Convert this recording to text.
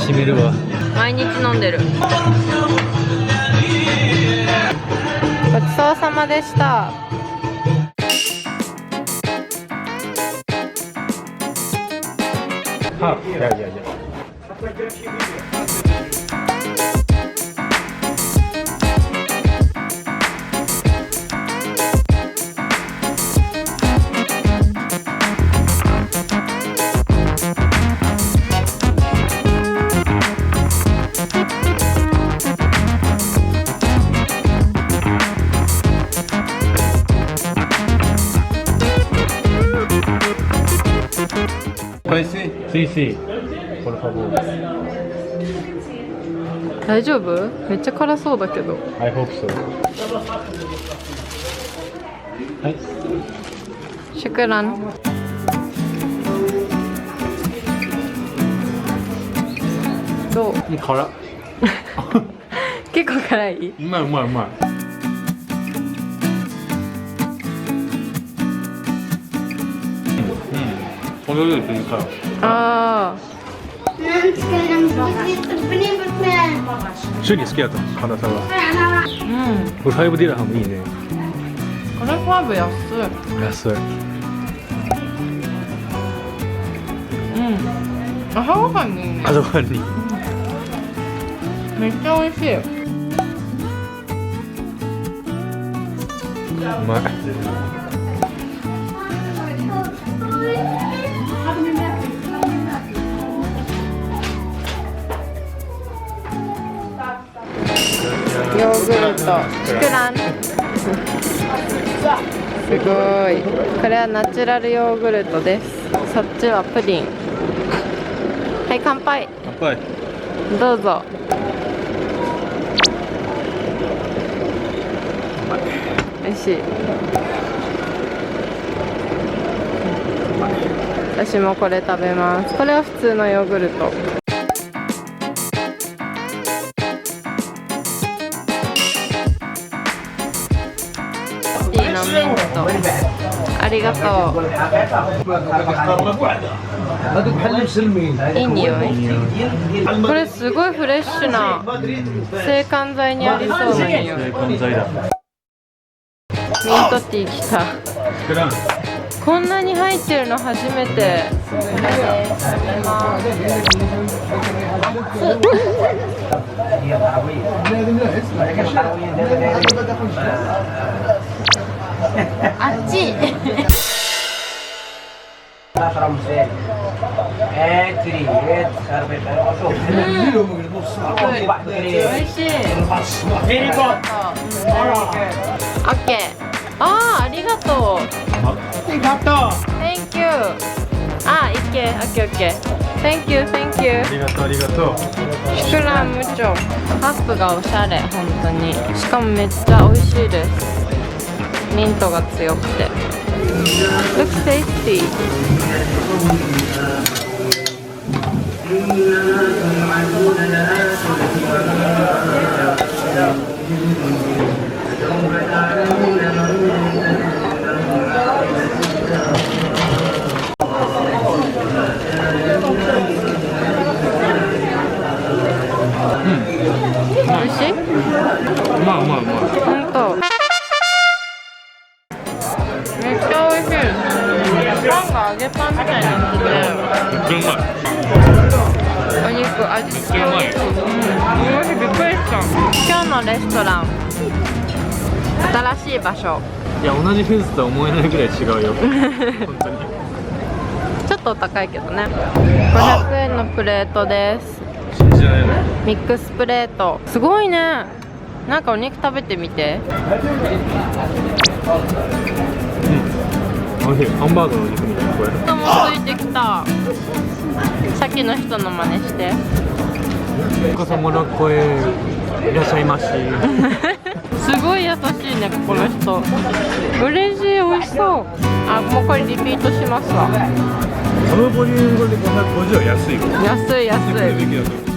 しみるわ。毎日飲んでる。ごちそうさまでした。大丈夫？めっちゃ辛そうだけど。I hope so. はい。シュクラン。どう？辛っ。結構辛い？うまい。程よいピリ辛。ああ。シュリ好きやった辛さが。これ5ディラハムいいね。これ5安い。安い。朝ごはんにいいね。朝ごはんに。めっちゃ美味しい。うまい。ヨーグルト、シュクラン。すごい。これはナチュラルヨーグルトです。そっちはプディン。はい、乾杯。乾杯。どうぞ。美味しい。私もこれ食べます。これは普通のヨーグルト。ミントありがとう。いい匂い。これすごいフレッシュな制汗剤にありそうな匂い。制汗剤だ。ミントティーきた。こんなに入ってるの初めて。あっち。おいしい。オッケー。ありがとう。Thank you。いけ。オッケー。Thank you。ありがとう。シュクランムチョ。カップがおしゃれ、本当に。しかもめっちゃ美味しいです。ミントが強くて。Looks tasty。美味しい？うまい。本当。めっちゃ美味しい。パンが揚げパンみたいになってて。めっちゃうまい。お肉味付け美味しい。びっくりした。今日のレストラン。新しい場所。いや、同じフェスとは思えないぐらい違うよ。本当に。ちょっとお高いけどね。500円のプレートです。信じられない。ミックスプレート。すごいね。なんかお肉食べてみて。おいしい。ハンバーグのお肉みたいな。これ。人もついてきた。さっきの人の真似して。お子様の声いらっしゃいまし。すごい優しいね、この人。嬉しい、美味しそう。もうこれリピートしますわ。このボリュームで550は安いよ。安い。安い。